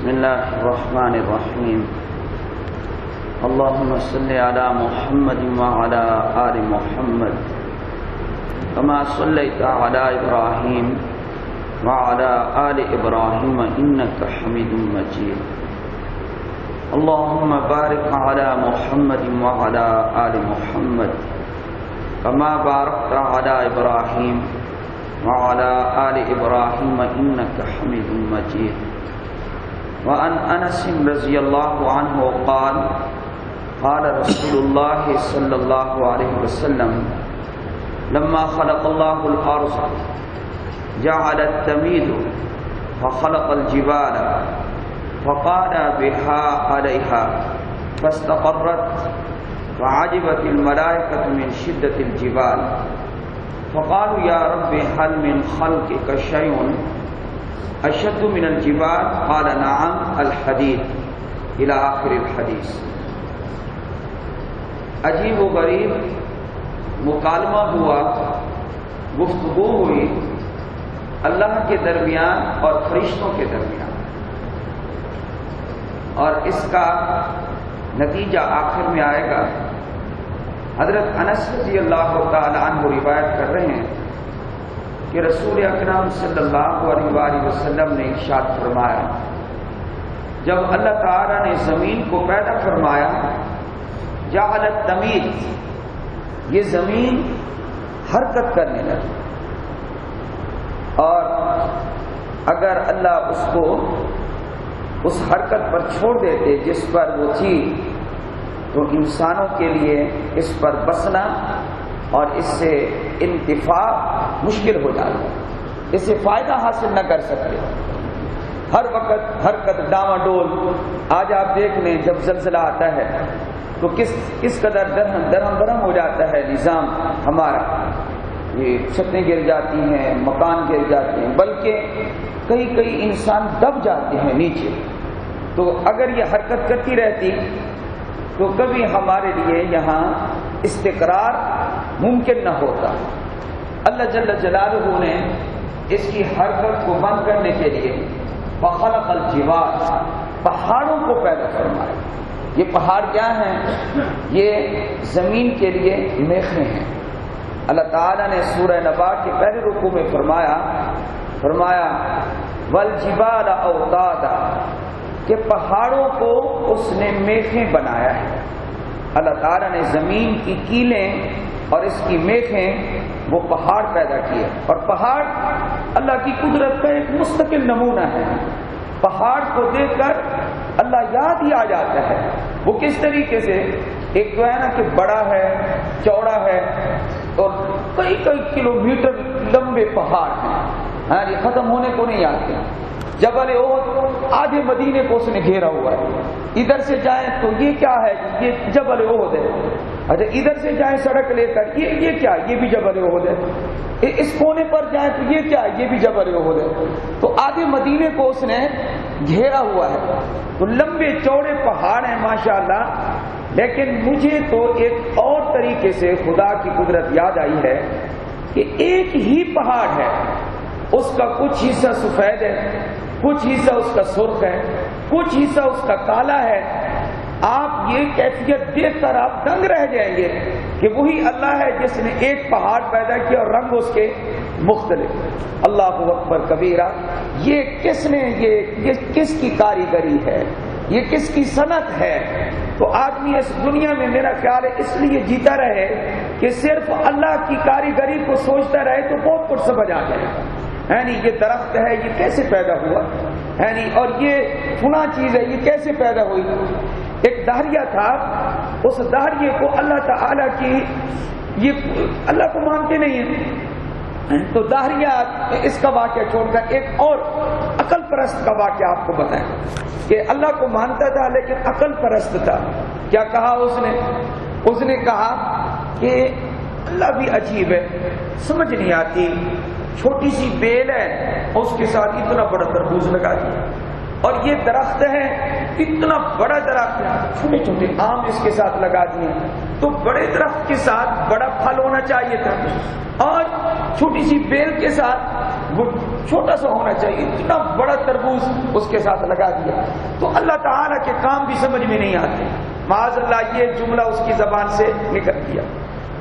بسم الله الرحمن الرحيم. اللهم صل على محمد وعلى آل محمد كما صليت على إبراهيم وعلى آل إبراهيم إنك حميد مجيد. اللهم بارك على محمد وعلى آل محمد كما باركت على إبراهيم وعلى آل إبراهيم إنك حميد مجيد. وعن أنس رضي الله عنه قال قال رسول الله صلى الله عليه وسلم لما خلق الله الأرض جعلت تميد فخلق الجبال فقال بها عليها فاستقرت فعجبت الملائكة من شدة الجبال فقالوا يا رب هل من خلقك شيء اشد من الجبال؟ قال نعم الحديد الى آخر الحدیث. عجیب و غریب مکالمہ ہوا، گفتگو ہوئی اللہ کے درمیان اور فرشتوں کے درمیان، اور اس کا نتیجہ آخر میں آئے گا. حضرت انس رضی اللہ تعالی عنہ روایت کر رہے ہیں کہ رسول اکرم صلی اللہ علیہ وآلہ وسلم نے ارشاد فرمایا، جب اللہ تعالی نے زمین کو پیدا فرمایا، جعلت تمید، یہ زمین حرکت کرنے لگی، اور اگر اللہ اس کو اس حرکت پر چھوڑ دیتے جس پر وہ تھی تو انسانوں کے لیے اس پر بسنا اور اس سے انتفاع مشکل ہو جاتا، اس سے فائدہ حاصل نہ کر سکتے. ہر وقت حرکت ڈاواڈول. آج آپ دیکھ لیں جب زلزلہ آتا ہے تو کس قدر درہم برہم ہو جاتا ہے نظام ہمارا. یہ چھتیں گر جاتی ہیں، مکان گر جاتے ہیں، بلکہ کئی انسان دب جاتے ہیں نیچے. تو اگر یہ حرکت کرتی رہتی تو کبھی ہمارے لیے یہاں استقرار ممکن نہ ہوتا. اللہ جل جلالہ نے اس کی حرکت کو بند کرنے کے لیے فخلق الجبال، پہاڑوں کو پیدا فرمایا. یہ پہاڑ کیا ہیں؟ یہ زمین کے لیے میخیں ہیں. اللہ تعالیٰ نے سورہ نبا کے پہلے رکوع میں فرمایا والجبال اوتادا، کہ پہاڑوں کو اس نے میخیں بنایا ہے. اللہ تعالیٰ نے زمین کی کیلیں اور اس کی میخیں وہ پہاڑ پیدا کیے، اور پہاڑ اللہ کی قدرت کا ایک مستقل نمونہ ہے. پہاڑ کو دیکھ کر اللہ یاد ہی آ جاتا ہے. وہ کس طریقے سے، ایک تو ہے نا کہ بڑا ہے، چوڑا ہے، اور کئی کلومیٹر لمبے پہاڑ ہیں، یہ ختم ہونے کو نہیں آتے. جبل احد آدھے مدینے کو اس نے گھیرا ہوا ہے. ادھر سے جائیں تو یہ کیا ہے؟ یہ جبل احد ہے. اچھا ادھر سے جائیں سڑک لے کر، یہ کیا؟ یہ بھی جبل احد ہے. اس کونے پر جائیں تو یہ کیا؟ یہ بھی جبل احد ہے. تو آدھے مدینے کو اس نے گھیرا ہوا ہے. تو لمبے چوڑے پہاڑ ہیں ماشاءاللہ. لیکن مجھے تو ایک اور طریقے سے خدا کی قدرت یاد آئی ہے کہ ایک ہی پہاڑ ہے، اس کا کچھ حصہ سفید ہے، کچھ حصہ اس کا سرخ ہے، کچھ حصہ اس کا کالا ہے. آپ یہ کیفیت دیکھ کر آپ دنگ رہ جائیں گے کہ وہی اللہ ہے جس نے ایک پہاڑ پیدا کیا اور رنگ اس کے مختلف. اللہ اکبر کبیرہ. یہ کس نے، یہ کس کی کاریگری ہے، یہ کس کی صنعت ہے؟ تو آدمی اس دنیا میں میرا خیال ہے اس لیے جیتا رہے کہ صرف اللہ کی کاریگری کو سوچتا رہے تو بہت کچھ سمجھ آ جائے. یہ درخت ہے، یہ کیسے پیدا ہوا، اور یہ فلاں چیز ہے، یہ کیسے پیدا ہوئی. ایک دہریہ تھا، اس دہریے کو اللہ تعالی کی، یہ اللہ کو مانتے نہیں ہیں تو دہریہ اس کا واقعہ چھوڑ کر ایک اور عقل پرست کا واقعہ آپ کو بتائیں کہ اللہ کو مانتا تھا لیکن عقل پرست تھا. کیا کہا اس نے کہا کہ اللہ بھی عجیب ہے، سمجھ نہیں آتی. چھوٹی سی بیل ہے اس کے ساتھ اتنا بڑا تربوز لگا دیا، اور یہ درخت ہے اتنا بڑا درخت ہے، چھوٹے چھوٹے آم اس کے ساتھ لگا دیے. تو بڑے درخت کے ساتھ بڑا پھل ہونا چاہیے تھا، اور چھوٹی سی بیل کے ساتھ وہ چھوٹا سا ہونا چاہیے، اتنا بڑا تربوز اس کے ساتھ لگا دیا۔ تو اللہ تعالیٰ کے کام بھی سمجھ میں نہیں آتے، معاذ اللہ یہ جملہ اس کی زبان سے نکل گیا۔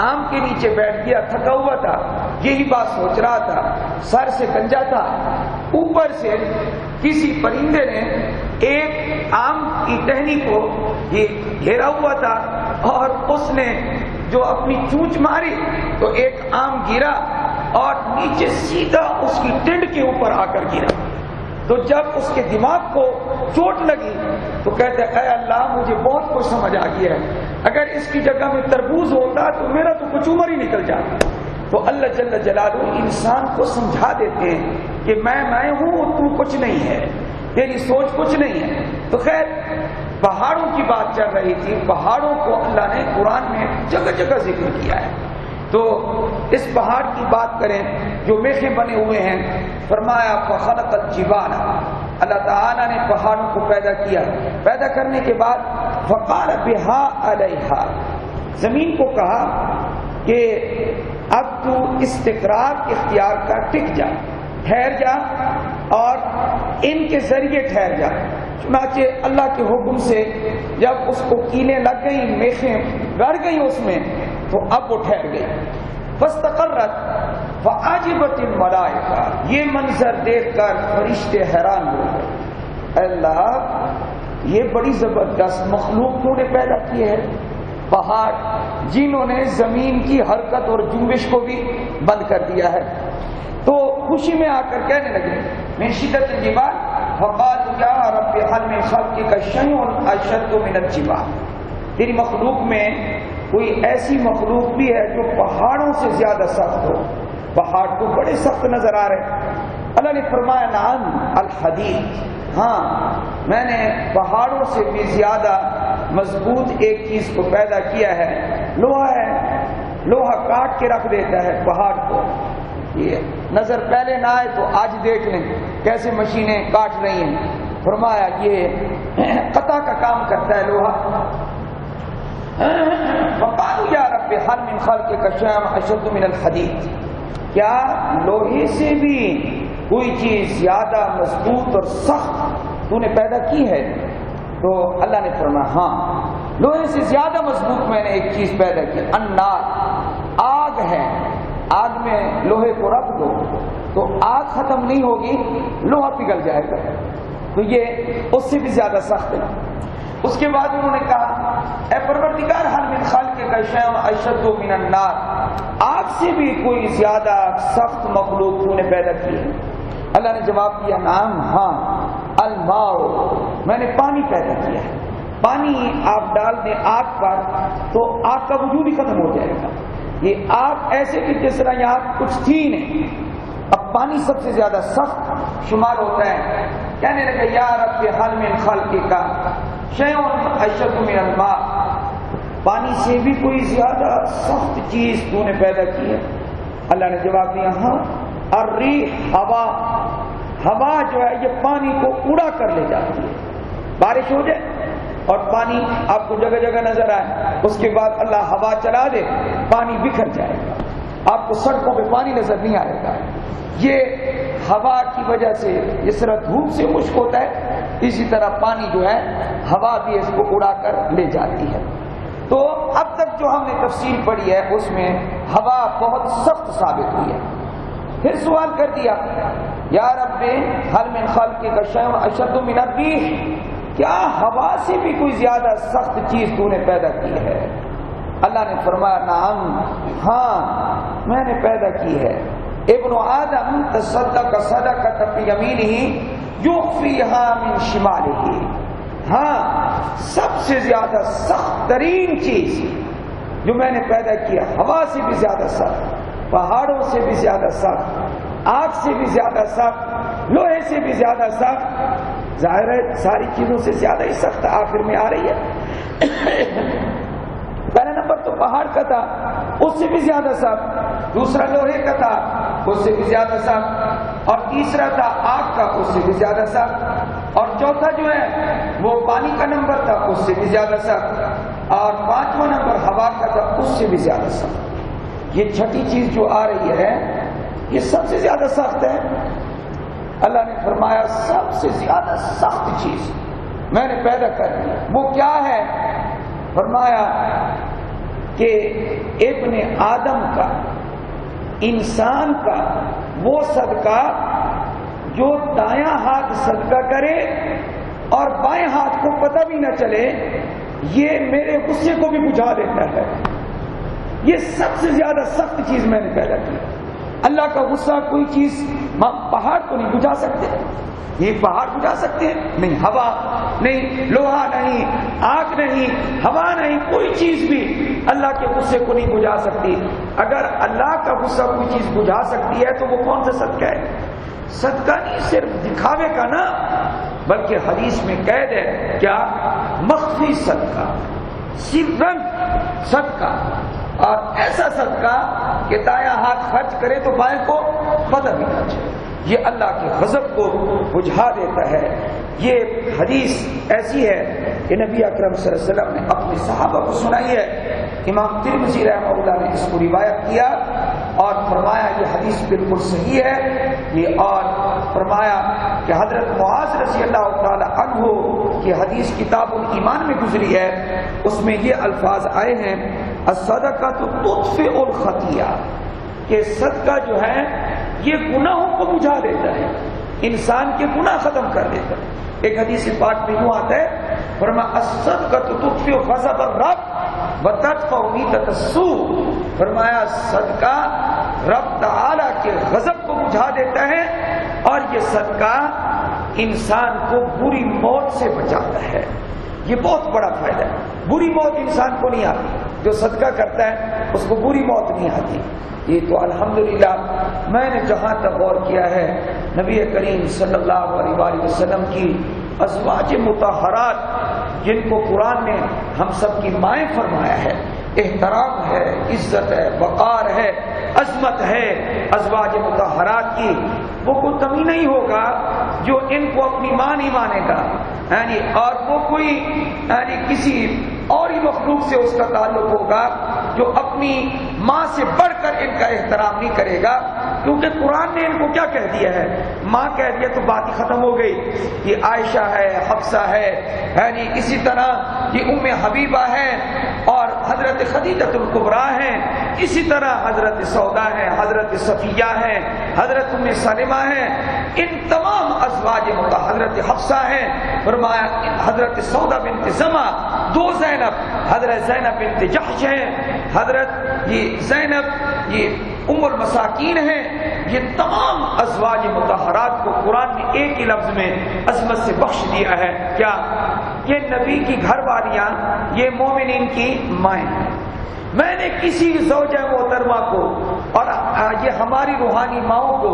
آم کے نیچے بیٹھ گیا، تھکا ہوا تھا، یہی بات سوچ رہا تھا، سر سے گنجا تھا، اوپر سے کسی پرندے نے ایک آم کی ٹہنی کو یہ گھیرا ہوا تھا اور اس نے جو اپنی چونچ ماری تو ایک آم گرا اور نیچے سیدھا اس کی ٹنڈ کے اوپر آ کر گرا۔ تو جب اس کے دماغ کو چوٹ لگی تو کہتے اے اللہ مجھے بہت کچھ سمجھ آ گیا ہے، اگر اس کی جگہ میں تربوز ہوتا تو میرا تو کچھ عمر ہی نکل جاتا۔ تو اللہ جل جلالہ انسان کو سمجھا دیتے ہیں کہ میں ہوں، تو کچھ نہیں ہے، تیری سوچ کچھ نہیں ہے۔ تو خیر پہاڑوں کی بات چل رہی تھی، پہاڑوں کو اللہ نے قرآن میں جگہ جگہ ذکر کیا ہے۔ تو اس پہاڑ کی بات کریں جو میخیں بنے ہوئے ہیں، فرمایا فخلق الجبال، اللہ تعالیٰ نے پہاڑوں کو پیدا کیا، پیدا کرنے کے بعد فقال بها علیہا، زمین کو کہا کہ اب تو استقرار اختیار کر، ٹک جا، ٹھہر جا اور ان کے ذریعے ٹھہر جا۔ چنانچہ اللہ کے حکم سے جب اس کو کیلیں لگ گئی، میخیں گڑ گئی اس میں، تو اب وہ ٹھہر گئی۔ فاستقرت فعجبت الملائکہ، یہ منظر دیکھ کر فرشتے حیران ہو گئے، اللہ یہ بڑی زبردست مخلوق کیوں نے پیدا کی ہے؟ پہاڑ جنہوں نے زمین کی حرکت اور جنبش کو بھی بند کر دیا ہے۔ تو خوشی میں آ کر کہنے لگے من شدت الجبال فقالوا یا رب هل من خلقك شيء اشد من الجبال، تیری مخلوق میں کوئی ایسی مخلوق بھی ہے جو پہاڑوں سے زیادہ سخت ہو؟ پہاڑ تو بڑے سخت نظر آ رہے۔ اللہ نے فرمایا نعم الحدید، ہاں میں نے پہاڑوں سے بھی زیادہ مضبوط ایک چیز کو پیدا کیا ہے، لوہا ہے، لوہا کاٹ کے رکھ دیتا ہے پہاڑ کو۔ یہ نظر پہلے نہ آئے تو آج دیکھ لیں کیسے مشینیں کاٹ رہی ہیں۔ فرمایا یہ قطع کا کام کرتا ہے لوہا۔ فقالوا یا رب هل من خلقك شيء اشد من الحديد، کیا لوہے سے بھی کوئی چیز زیادہ مضبوط اور سخت تو نے پیدا کی ہے؟ تو اللہ نے فرمایا ہاں لوہے سے زیادہ مضبوط میں نے ایک چیز پیدا کی، النار، آگ ہے، آگ میں لوہے کو رکھ دو تو آگ ختم نہیں ہوگی، لوہا پگھل جائے گا، تو یہ اس سے بھی زیادہ سخت ہے۔ اس کے بعد انہوں نے کہا اے پروردگار هل من خلقك شيء اشد من النار، آگ سے بھی کوئی زیادہ سخت مخلوق تو نے پیدا کی ہے؟ اللہ نے جواب دیا نعم ہاں، الماء، میں نے پانی پیدا کیا ہے۔ پانی آپ ڈال دیں آگ پر تو آگ کا وجود ہی ختم ہو جائے گا۔ یہ آگ ایسے کہ جس طرح یہاں کچھ تھی نہیں، اب پانی سب سے زیادہ سخت شمار ہوتا ہے۔ کہنے لگے یا رب هل من خلقك شیء اشد من الماء، پانی سے بھی کوئی زیادہ سخت چیز تو نے پیدا کی ہے؟ اللہ نے جواب دیا ہاں، الریح، ہوا، ہوا جو ہے یہ پانی کو اڑا کر لے جاتی ہے۔ بارش ہو جائے اور پانی آپ کو جگہ جگہ نظر آئے، اس کے بعد اللہ ہوا چلا دے، پانی بکھر جائے گا، آپ کو سڑکوں پہ پانی نظر نہیں آئے گا۔ یہ ہوا کی وجہ سے جس طرح دھوپ سے خشک ہوتا ہے، اسی طرح پانی جو ہے ہوا بھی اس کو اڑا کر لے جاتی ہے۔ تو اب تک جو ہم نے تفسیر پڑھی ہے اس میں ہوا بہت سخت ثابت ہوئی ہے۔ پھر سوال کر دیا یا رب هل من خلقك شيء اشد من الريح، کیا ہوا سے بھی کوئی زیادہ سخت چیز تو نے پیدا کی ہے؟ اللہ نے فرمایا نعم ہاں میں نے پیدا کی ہے۔ ابن آدم تصدق صدقۃ بیمینہ یخفیها من شمالہ، ہاں سب سے زیادہ سخت ترین چیز جو میں نے پیدا کیا، ہوا سے بھی زیادہ سخت، پہاڑوں سے بھی زیادہ سخت، آگ سے بھی زیادہ سخت، لوہے سے بھی زیادہ سخت، ظاہر ہے ساری چیزوں سے زیادہ ہی سخت آخر میں آ رہی ہے۔ پہلا نمبر تو پہاڑ کا تھا، اس سے بھی زیادہ سخت، دوسرا لوہے کا تھا، اس سے بھی زیادہ سخت، اور تیسرا تھا آگ کا، اس سے بھی زیادہ سخت، اور چوتھا جو ہے وہ پانی کا نمبر تھا، اس سے بھی زیادہ سخت، اور پانچواں نمبر ہوا کا تھا، اس سے بھی زیادہ سخت۔ یہ چھٹی چیز جو آ رہی ہے یہ سب سے زیادہ سخت ہے؟ اللہ نے فرمایا سب سے زیادہ سخت چیز میں نے پیدا کر دی، وہ کیا ہے؟ فرمایا کہ ابن آدم کا، انسان کا وہ صدقہ جو دایاں ہاتھ صدقہ کرے اور بائیں ہاتھ کو پتہ بھی نہ چلے، یہ میرے غصے کو بھی بجھا دیتا ہے۔ یہ سب سے زیادہ سخت چیز میں نے پیدا کی۔ اللہ کا غصہ کوئی چیز پہاڑ کو نہیں بجھا سکتے، یہ پہاڑ بجھا سکتے ہیں؟ نہیں، ہوا نہیں، لوہا نہیں، آگ نہیں، ہوا نہیں، کوئی چیز بھی اللہ کے غصے کو نہیں بجھا سکتی۔ اگر اللہ کا غصہ کوئی چیز بجھا سکتی ہے تو وہ کون سا صدقہ ہے؟ صدقہ نہیں صرف دکھاوے کا نا، بلکہ حدیث میں قید ہے کیا؟ مخفی صدقہ، سرن صدقہ، اور ایسا صدقہ کہ دایاں ہاتھ خرچ کرے تو بائیں کو پتہ بھی نہ چلے، یہ اللہ کے غضب کو بجھا دیتا ہے۔ یہ حدیث ایسی ہے کہ نبی اکرم صلی اللہ علیہ وسلم نے اپنے صحابہ کو سنائی ہے۔ امام ترمذی رحمہ اللہ نے اس کو روایت کیا اور فرمایا یہ حدیث بالکل صحیح ہے۔ یہ اور فرمایا کہ حضرت معاذ رضی اللہ تعالی عنہ کی حدیث کتاب الایمان میں گزری ہے، اس میں یہ الفاظ آئے ہیں الصدقۃ تطفئ الخطیئہ، کہ صدقہ جو ہے یہ گناہوں کو بجھا دیتا ہے، انسان کے گناہ ختم کر دیتا ہے۔ ایک حدیث پاک میں یوں آتا ہے فرمایا الصدقۃ تطفئ غضب الرب وتدفع میتۃ السوء، فرمایا صدقہ رب تعالی کے غضب کو بجھا دیتا ہے اور یہ صدقہ انسان کو بری موت سے بچاتا ہے۔ یہ بہت بڑا فائدہ ہے، بری موت انسان کو نہیں آتی، جو صدقہ کرتا ہے اس کو بری موت نہیں آتی۔ یہ تو الحمدللہ میں نے جہاں تک غور کیا ہے نبی کریم صلی اللہ علیہ وآلہ وسلم کی ازواج مطہرات جن کو قرآن نے ہم سب کی مائیں فرمایا ہے، احترام ہے، عزت ہے، وقار ہے، عظمت ہے ازواج مطہرات کی، وہ کوئی کمی نہیں ہوگا جو ان کو اپنی ماں نہیں مانے گا، یعنی اور وہ کوئی یعنی کسی اور ہی مخلوق سے اس کا تعلق ہوگا جو اپنی ماں سے بڑھ کر ان کا احترام نہیں کرے گا، کیونکہ قرآن نے ان کو کیا کہہ دیا ہے؟ ماں کہہ دیا تو بات ہی ختم ہو گئی۔ یہ عائشہ ہے، حفصہ ہے، یعنی اسی طرح یہ ام حبیبہ ہے اور حضرت خدیجہ الکبریٰ ہیں، اسی طرح حضرت سودا ہے، حضرت صفیہ ہے، حضرت ام سلمہ ہے، ان تمام ازواج حضرت حفصہ ہیں، فرمایا حضرت سودا بنت زمع، دو زینب، حضرت زینب بنت جحش ہیں، حضرت یہ زینب یہ ام المساکین ہیں، یہ تمام ازواج مطہرات کو قرآن نے ایک ہی لفظ میں عظمت سے بخش دیا ہے۔ کیا؟ یہ نبی کی گھر والیاں، یہ مومنین کی مائیں ہیں۔ میں نے کسی زوجہ محترمہ کو اور یہ ہماری روحانی ماؤں کو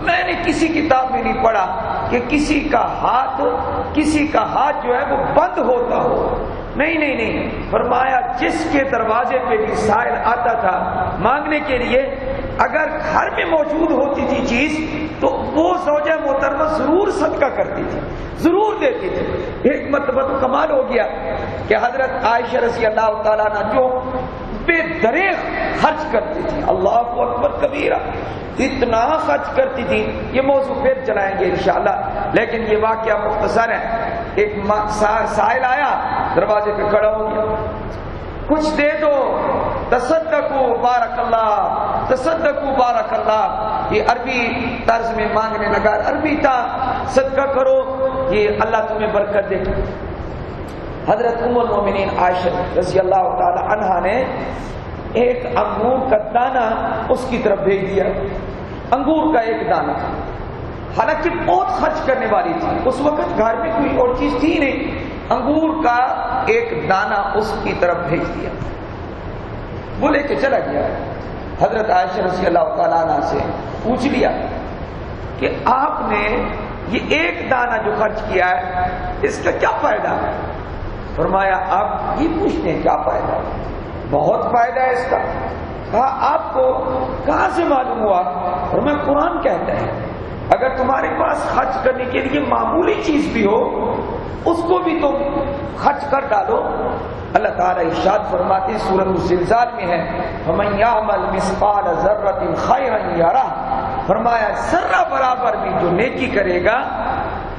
میں نے کسی کتاب میں نہیں پڑھا کہ کسی کا ہاتھ جو ہے وہ بند ہوتا ہو، نہیں، فرمایا جس کے دروازے پہ بھی سائل آتا تھا مانگنے کے لیے، اگر گھر میں موجود ہوتی تھی چیز تو وہ زوجہ محترمہ ضرور صدقہ کرتی تھی، ضرور دیتی تھی۔ ایک مرتبہ تو کمال ہو گیا کہ حضرت عائشہ رضی اللہ تعالیٰ عنہ جو بے دریغ خرچ کرتی تھی، اللہ اکبر کبیرہ، اتنا خرچ کرتی تھی، یہ موضوع پھر چلائیں گے انشاءاللہ، لیکن یہ واقعہ مختصر ہے۔ ایک سائل آیا، دروازے پہ کھڑا ہو گیا، کچھ دے دو، تصدقوا بارک اللہ، تصدقوا بارک اللہ، یہ عربی طرز میں مانگنے لگا، عربی تھا، صدقہ کرو یہ اللہ تمہیں برکت دے۔ حضرت ام المومنین عائشہ رضی اللہ تعالی عنہا نے ایک انگور کا دانہ اس کی طرف بھیج دیا، انگور کا ایک دانہ، حالانکہ بہت خرچ کرنے والی تھی، اس وقت گھر میں کوئی اور چیز تھی نہیں، انگور کا ایک دانہ اس کی طرف بھیج دیا، وہ لے کے چلا گیا۔ حضرت عائشہ رضی اللہ تعالیٰ عنہ سے پوچھ لیا کہ آپ نے یہ ایک دانہ جو خرچ کیا ہے اس کا کیا فائدہ ہے؟ فرمایا آپ یہ پوچھتے ہیں کیا فائدہ ہے؟ بہت فائدہ ہے اس کا۔ کہا آپ کو کہاں سے معلوم ہوا؟ فرمایا قرآن کہتا ہے اگر تمہارے پاس خرچ کرنے کے لیے معمولی چیز بھی ہو اس کو بھی تم خرچ کر ڈالو۔ اللہ تعالیٰ ارشاد فرماتے سورۃ الزلزال میں ہے فَمَن يَعْمَلْ مِثْقَالَ ذَرَّةٍ خَيْرًا يَرَهُ، فرمایا ذرہ برابر بھی جو نیکی کرے گا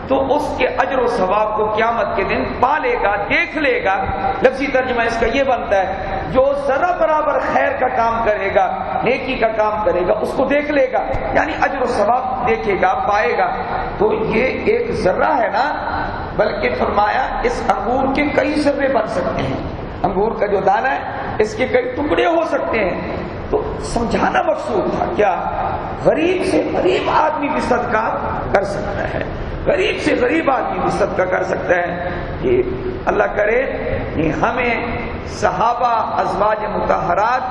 تو اس کے اجر و ثواب کو قیامت کے دن پا لے گا، دیکھ لے گا۔ لفظی ترجمہ اس کا یہ بنتا ہے جو ذرہ برابر خیر کا کام کرے گا، نیکی کا کام کرے گا، اس کو دیکھ لے گا، یعنی اجر و ثواب دیکھے گا، پائے گا۔ تو یہ ایک ذرہ ہے نا، بلکہ فرمایا اس انگور کے کئی ذرے بن سکتے ہیں، انگور کا جو دانہ ہے اس کے کئی ٹکڑے ہو سکتے ہیں۔ تو سمجھانا مقصود تھا کیا؟ غریب سے غریب آدمی بھی صدقہ کر سکتا ہے، غریب سے غریب آدمی بھی صدقہ کر سکتا ہے۔ کہ اللہ کرے کہ ہمیں صحابہ ازواج مطہرات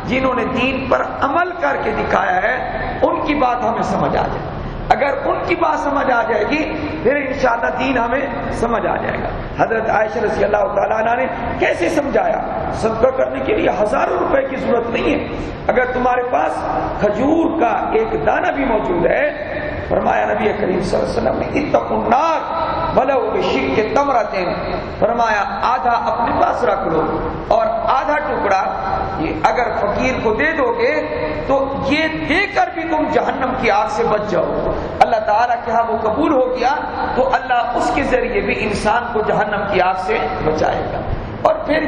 جنہوں نے دین پر عمل کر کے دکھایا ہے ان کی بات ہمیں سمجھ آ جائے۔ اگر ان کی بات سمجھ آ جائے گی پھر انشاءاللہ دین ہمیں سمجھ آ جائے گا۔ حضرت عائشہ رضی اللہ تعالیٰ عنہ نے کیسے سمجھایا؟ صدقہ کرنے کے لیے ہزاروں روپے کی ضرورت نہیں ہے، اگر تمہارے پاس کھجور کا ایک دانہ بھی موجود ہے، فرمایا نبی کریم صلی اللہ علیہ وسلم نے اتقوا النار ولو بشق تمرۃ، فرمایا آدھا اپنے پاس رکھ لو اور آدھا ٹکڑا یہ اگر فقیر کو دے دو گے تو یہ دے کر بھی تم جہنم کی آگ سے بچ جاؤ۔ اللہ تعالیٰ کے ہاں وہ قبول ہو گیا تو اللہ اس کے ذریعے بھی انسان کو جہنم کی آگ سے بچائے گا۔ اور پھر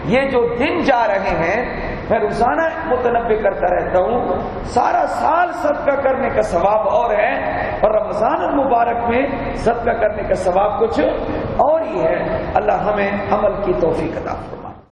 یہ جو دن جا رہے ہیں، میں روزانہ متنبہ کرتا رہتا ہوں، سارا سال صدقہ کرنے کا ثواب اور ہے، اور رمضان المبارک میں صدقہ کرنے کا ثواب کچھ اور ہی ہے۔ اللہ ہمیں عمل کی توفیق عطا فرمائے۔